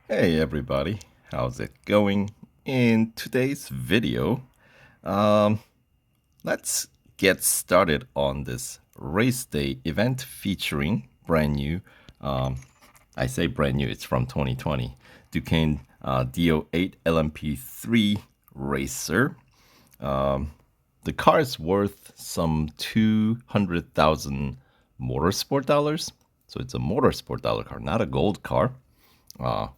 Hey everybody, how's it going? In today's video, um, let's get started on this race day event featuring brand new, um, I say brand new, it's from 2020, Duquine D08 LMP3 Racer. The car is worth some 200,000 motorsport dollars. So it's a motorsport dollar car, not a gold car,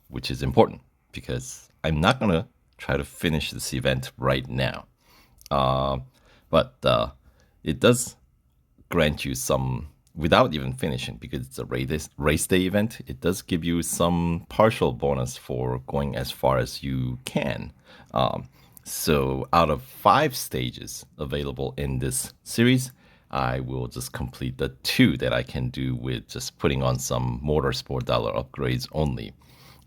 which is important because I'm not going to try to finish this event right now. Uh, but it does grant you some, without even finishing, because it's a race day event, it does give you some partial bonus for going as far as you can. So out of 5 stages available in this series, I will just complete the 2 that I can do with just putting on some motorsport dollar upgrades only.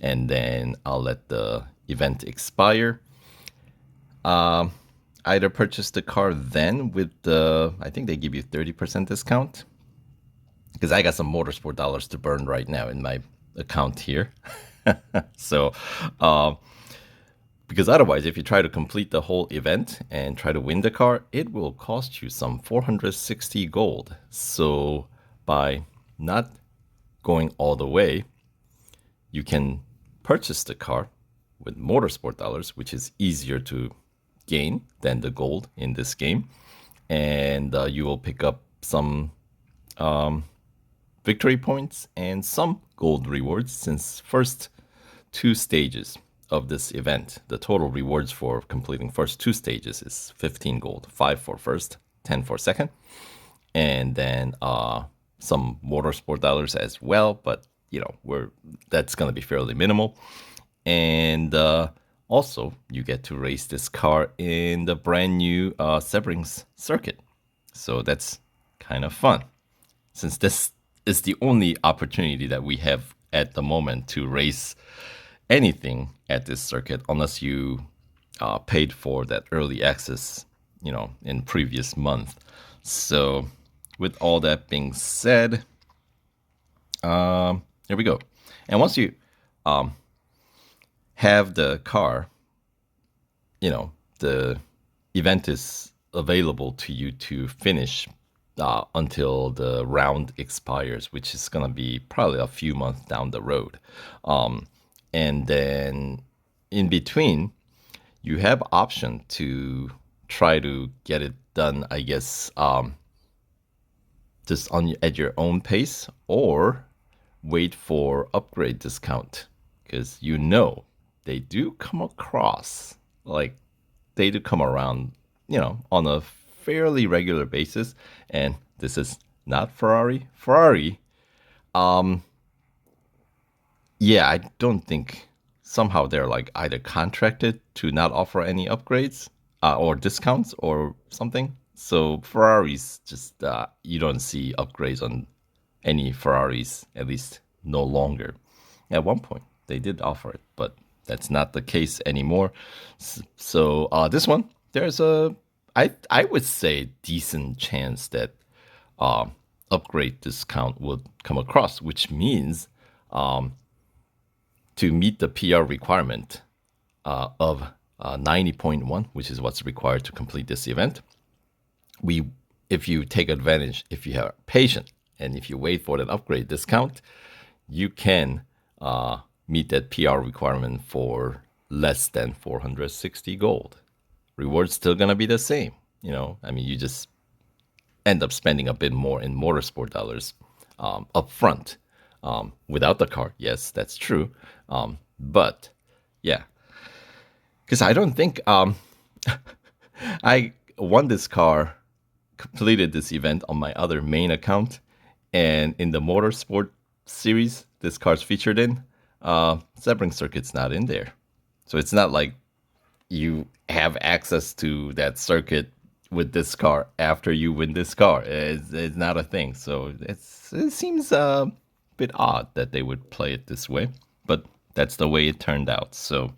And then I'll let the event expire. Either purchase the car then with the, I think they give you 30% discount. Because I got some motorsport dollars to burn right now in my account here. So, uh, because otherwise, if you try to complete the whole event and try to win the car, it will cost you some 460 gold. So, by not going all the way, you can purchase the car with motorsport dollars, which is easier to gain than the gold in this game. And you will pick up some victory points and some gold rewards since first 2 stages of this event. The total rewards for completing first 2 stages is 15 gold, 5 for first, 10 for second, and then some motorsport dollars as well. But that's going to be fairly minimal. And also, you get to race this car in the brand new Sebrings circuit. So that's kind of fun. Since this is the only opportunity that we have at the moment to race anything at this circuit, unless you paid for that early access, in previous month. So, with all that being said, here we go. And once you have the car, the event is available to you to finish until the round expires, which is going to be probably a few months down the road. And then in between, you have option to try to get it done, I guess, just at your own pace, or wait for upgrade discount, because they do come across, like they do come around, on a fairly regular basis. And this is not Ferrari. Yeah, I don't think, somehow they're like either contracted to not offer any upgrades or discounts or something. So Ferraris just you don't see upgrades on any Ferraris, at least no longer. At one point they did offer it, but that's not the case anymore. So this one, there's I would say decent chance that upgrade discount would come across, which means to meet the PR requirement of 90.1, which is what's required to complete this event. If you take advantage, if you are patient, and if you wait for that upgrade discount, you can meet that PR requirement for less than 460 gold. Reward's still gonna be the same. You just end up spending a bit more in motorsport dollars up front. Without the car, yes, that's true. But yeah, because I don't think I won this car, completed this event on my other main account, and in the motorsport series this car's featured in, Sebring Circuit's not in there. So it's not like you have access to that circuit with this car after you win this car. It's not a thing. So it seems a bit odd that they would play it this way, but that's the way it turned out. So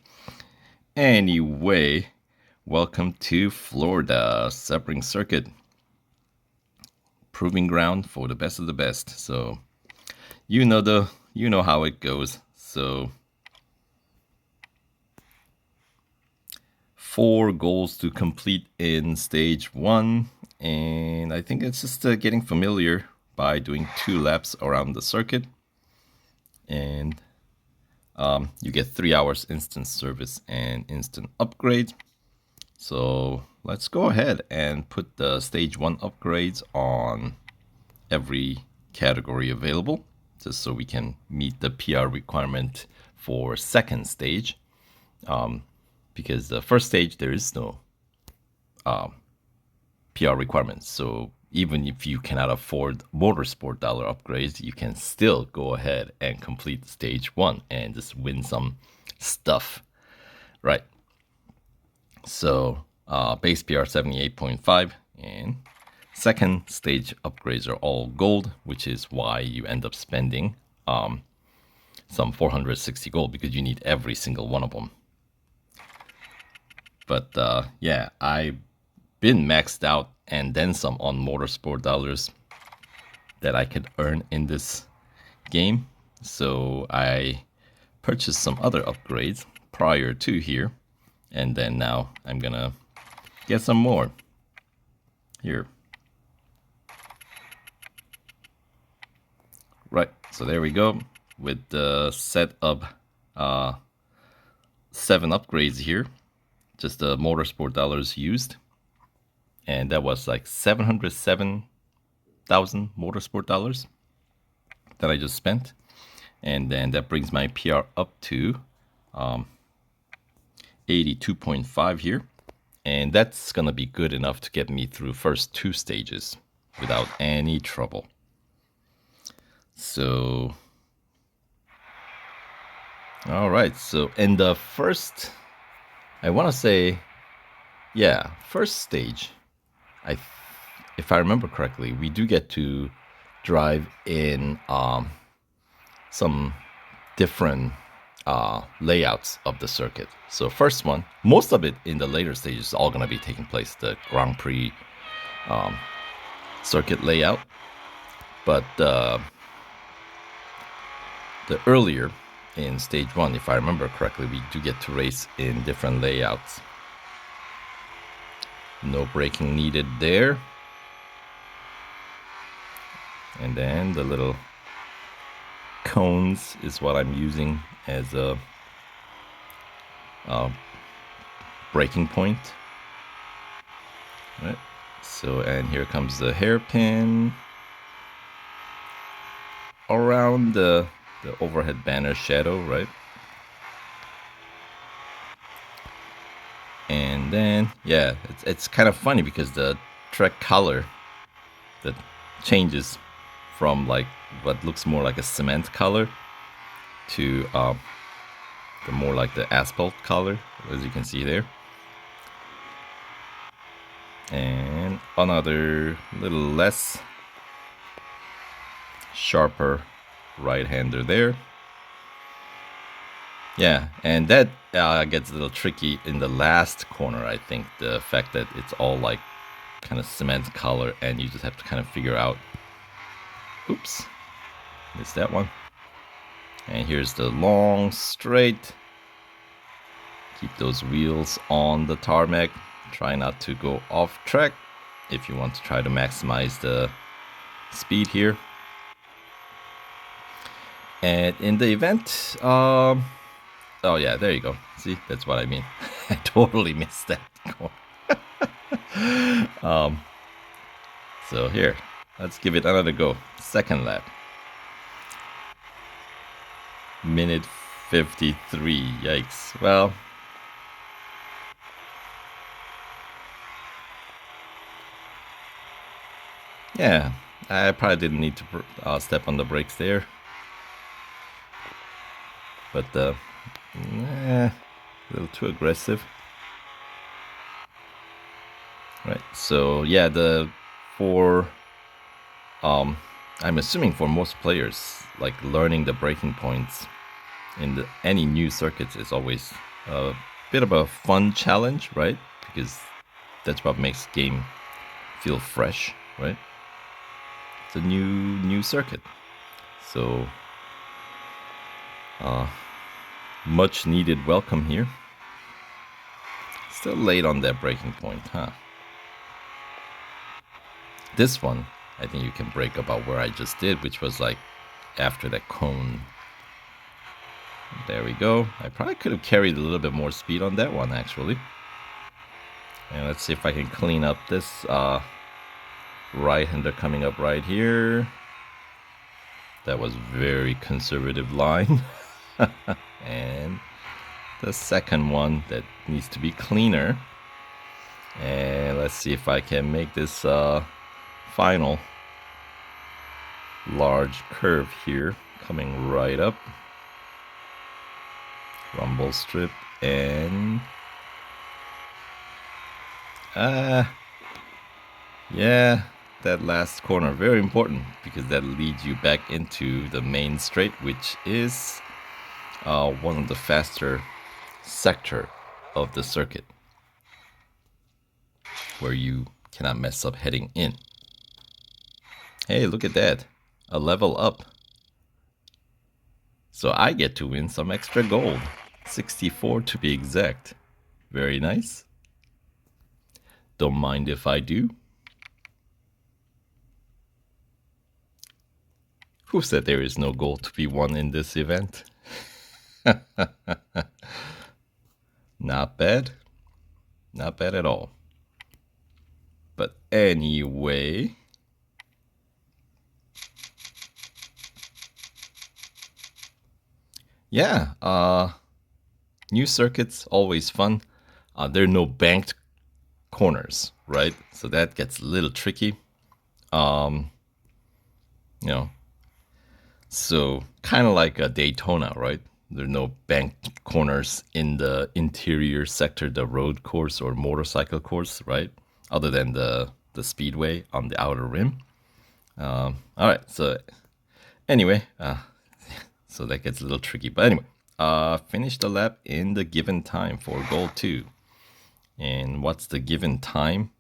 anyway, welcome to Florida Sebring Circuit, proving ground for the best of the best. So you know how it goes. So 4 goals to complete in stage 1, and I think it's just getting familiar by doing 2 laps around the circuit, and you get 3 hours instant service and instant upgrade. So let's go ahead and put the stage 1 upgrades on every category available, just so we can meet the PR requirement for second stage. Because the first stage there is no PR requirements. So even if you cannot afford Motorsport dollar upgrades, you can still go ahead and complete stage 1 and just win some stuff, right? So base PR 78.5 and second stage upgrades are all gold, which is why you end up spending some 460 gold, because you need every single one of them. But yeah, I've been maxed out and then some on Motorsport dollars that I could earn in this game. So I purchased some other upgrades prior to here, and then now I'm gonna get some more here. Right, so there we go with the set of 7 upgrades here, just the Motorsport dollars used, and that was like 707,000 Motorsport dollars that I just spent, and then that brings my PR up to 82.5 here, and that's gonna be good enough to get me through first 2 stages without any trouble. So all right, so in the first, I want to say, yeah, first stage, if I remember correctly, we do get to drive in some different layouts of the circuit. So first one, most of it in the later stages is all going to be taking place, the Grand Prix circuit layout. But the earlier in stage 1, if I remember correctly, we do get to race in different layouts. No braking needed there. And then the little cones is what I'm using as a braking point. Right. So, and here comes the hairpin around the overhead banner shadow, right? And then, yeah, it's kind of funny because the track color that changes from like what looks more like a cement color to the more like the asphalt color, as you can see there. And another little less sharper right-hander there. Yeah, and that gets a little tricky in the last corner, I think. The fact that it's all like kind of cement color, and you just have to kind of figure out. Oops, missed that one. And here's the long straight. Keep those wheels on the tarmac. Try not to go off track if you want to try to maximize the speed here. And in the event, oh yeah, there you go. See, that's what I mean. I totally missed that. So here, let's give it another go. Second lap. Minute 53. Yikes. Well, yeah, I probably didn't need to step on the brakes there. But a little too aggressive. Right, so yeah, I'm assuming for most players, like learning the braking points in any new circuits is always a bit of a fun challenge, right? Because that's what makes game feel fresh, right? It's a new circuit, so much needed welcome here. Still late on that braking point, huh? This one, I think you can brake about where I just did, which was like after that cone. There we go. I probably could have carried a little bit more speed on that one, actually. And let's see if I can clean up this right-hander coming up right here. That was very conservative line. And the second one that needs to be cleaner. And let's see if I can make this final large curve here coming right up. Rumble strip and yeah, that last corner very important because that leads you back into the main straight, which is one of the faster sector of the circuit where you cannot mess up heading in. Hey, look at that, a level up. So I get to win some extra gold, 64 to be exact. Very nice. Don't mind if I do. Who said there is no gold to be won in this event? Not bad. Not bad at all. But anyway, yeah, new circuits, always fun. There are no banked corners, right? So that gets a little tricky. You know, so kind of like a Daytona, right? There are no banked corners in the interior sector, the road course or motorcycle course, right? Other than the speedway on the outer rim. All right, so anyway, so that gets a little tricky. But anyway, finish the lap in the given time for goal 2. And what's the given time?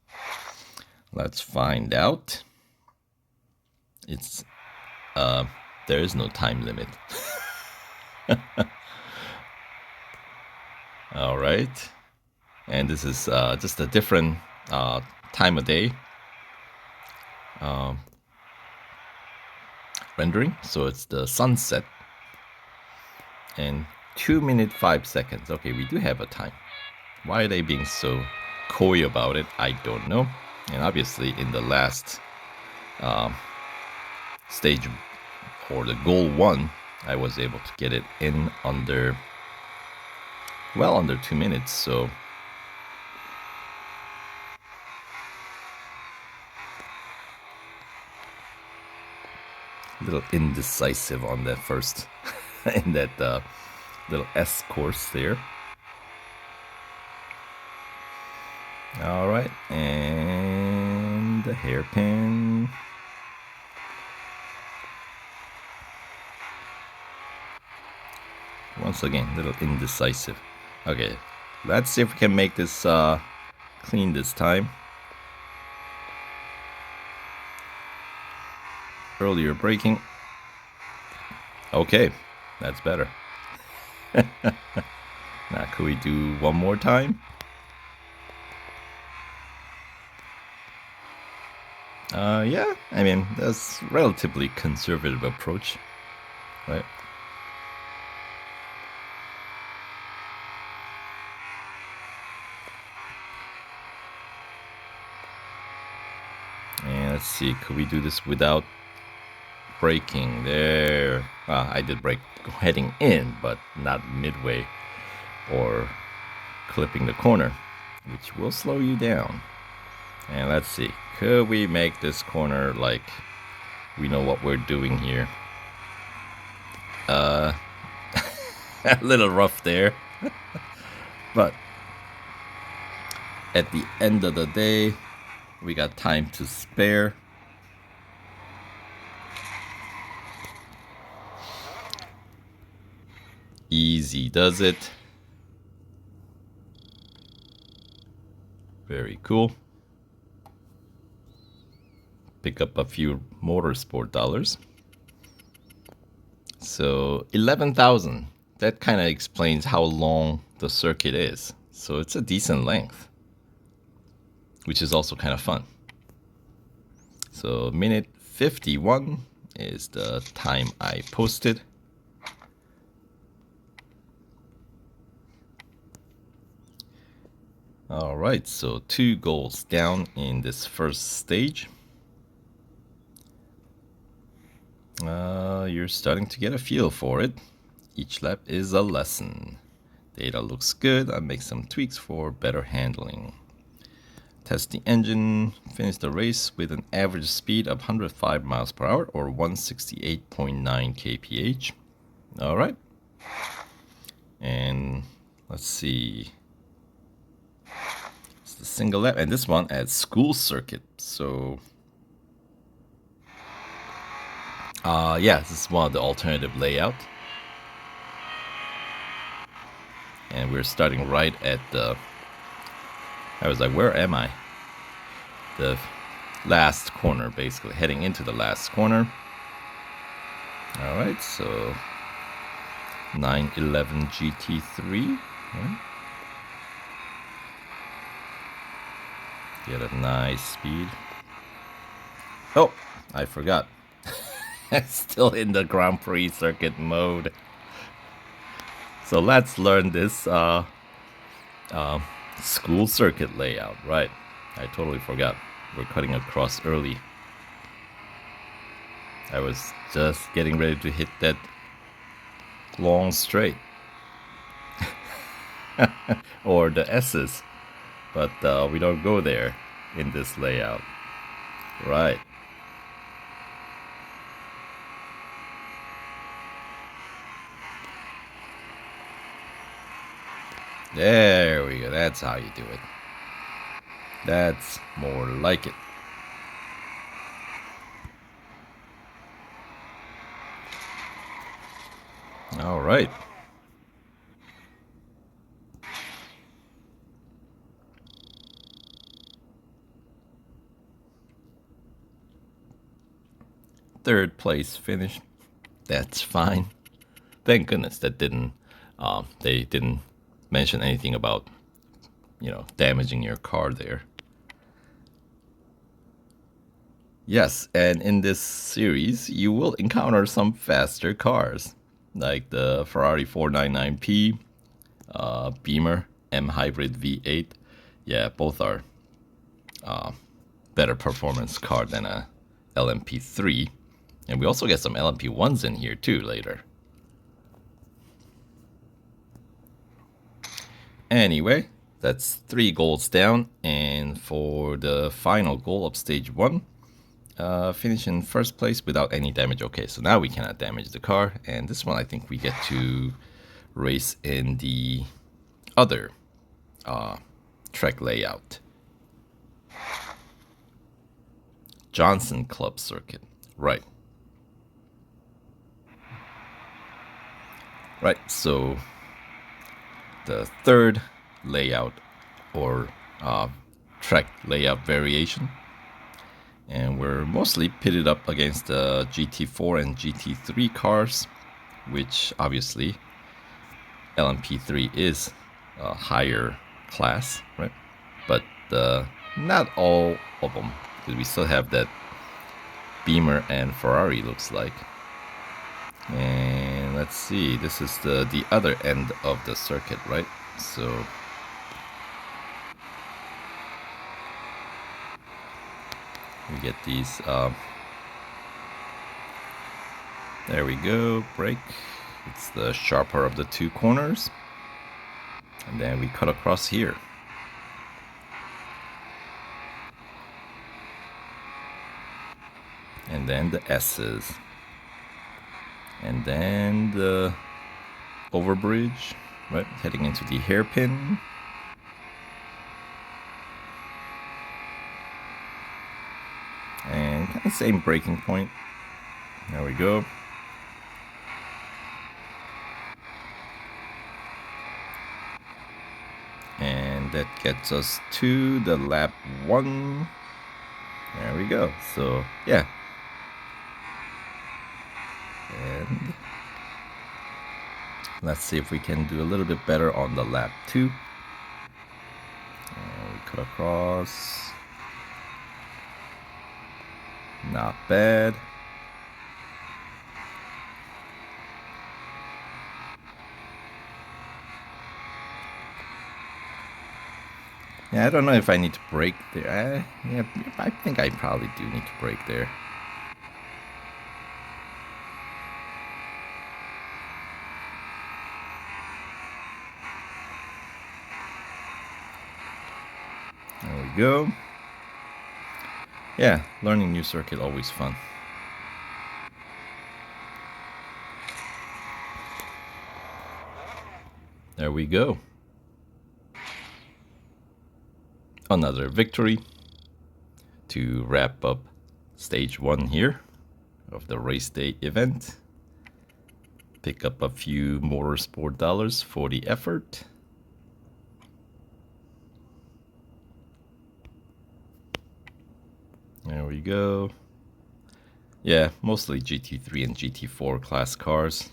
Let's find out. It's there is no time limit. All right, and this is just a different time of day rendering. So it's the sunset and 2 minutes 5 seconds. Okay, we do have a time. Why are they being so coy about it? I don't know. And obviously in the last stage or the goal 1, I was able to get it in under, well, under 2 minutes. So a little indecisive on that first in that little S course there. All right, and the hairpin. Once again, a little indecisive. Okay, let's see if we can make this clean this time. Earlier braking. Okay, that's better. Now, could we do one more time? Yeah, I mean, that's relatively conservative approach, right? And let's see, could we do this without braking? There. I did brake heading in, but not midway or clipping the corner, which will slow you down. And let's see, could we make this corner like we know what we're doing here? A little rough there. But at the end of the day, we got time to spare. Easy does it. Very cool. Pick up a few Motorsport dollars. So 11,000. That kind of explains how long the circuit is. So it's a decent length, which is also kind of fun. So minute 51 is the time I posted. All right, so 2 goals down in this first stage. You're starting to get a feel for it. Each lap is a lesson. Data looks good. I make some tweaks for better handling. Test the engine. Finish the race with an average speed of 105 miles per hour or 168.9 kph. All right. And let's see. It's the single lap, and this one at school circuit. So yeah, this is one of the alternative layout. And we're starting right at the, I was like, where am I? The last corner, basically, heading into the last corner. All right, so 911 GT3. Right? Get a nice speed. Oh, I forgot. Still in the Grand Prix circuit mode. So let's learn this school circuit layout. Right, I totally forgot. We're cutting across early. I was just getting ready to hit that long straight. Or the S's. But we don't go there in this layout. Right. There we go. That's how you do it. That's more like it. All right. Third place finish. That's fine. Thank goodness that didn't. They didn't mention anything about, damaging your car there. Yes, and in this series, you will encounter some faster cars, like the Ferrari 499P, Beamer M Hybrid V8. Yeah, both are better performance car than a LMP3. And we also get some LMP1s in here too later. Anyway, that's 3 goals down, and for the final goal of stage 1, finish in first place without any damage. Okay, so now we cannot damage the car, and this one I think we get to race in the other track layout. Johnson Club Circuit, right. Right, so the third layout or track layout variation, and we're mostly pitted up against the GT4 and GT3 cars, which obviously LMP3 is a higher class, right? But not all of them, because we still have that Beamer and Ferrari, looks like. And let's see, this is the other end of the circuit, right? So we get these, there we go, brake. It's the sharper of the 2 corners. And then we cut across here. And then the S's. And then the overbridge, right? Heading into the hairpin. And kind of same braking point. There we go. And that gets us to the lap 1. There we go. So, yeah. And let's see if we can do a little bit better on the lap 2. cut across. Not bad. Yeah, I don't know if I need to brake there. Yeah, I think I probably do need to brake there. There we go. Yeah, learning new circuit always fun. There we go. Another victory to wrap up stage 1 here of the race day event. Pick up a few motorsport dollars for the effort. There we go. Yeah, mostly GT3 and GT4 class cars.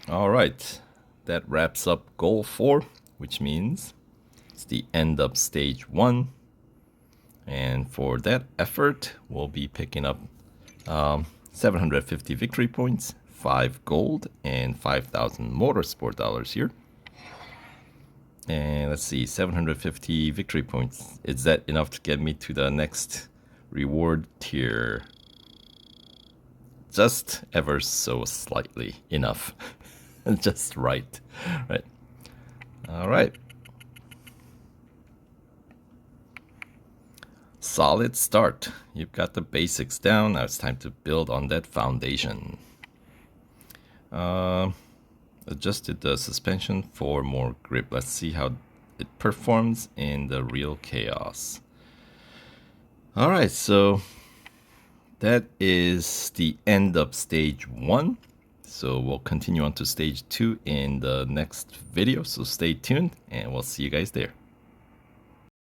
All right, that wraps up goal 4, which means it's the end of stage 1. And for that effort, we'll be picking up 750 victory points, 5 gold, and 5,000 motorsport dollars here. And let's see, 750 victory points. Is that enough to get me to the next reward tier? Just ever so slightly enough. Just right. Right. All right. Solid start. You've got the basics down. Now it's time to build on that foundation. Adjusted the suspension for more grip. Let's see how it performs in the real chaos. All right, so that is the end of stage 1. So we'll continue on to stage 2 in the next video. So stay tuned and we'll see you guys there.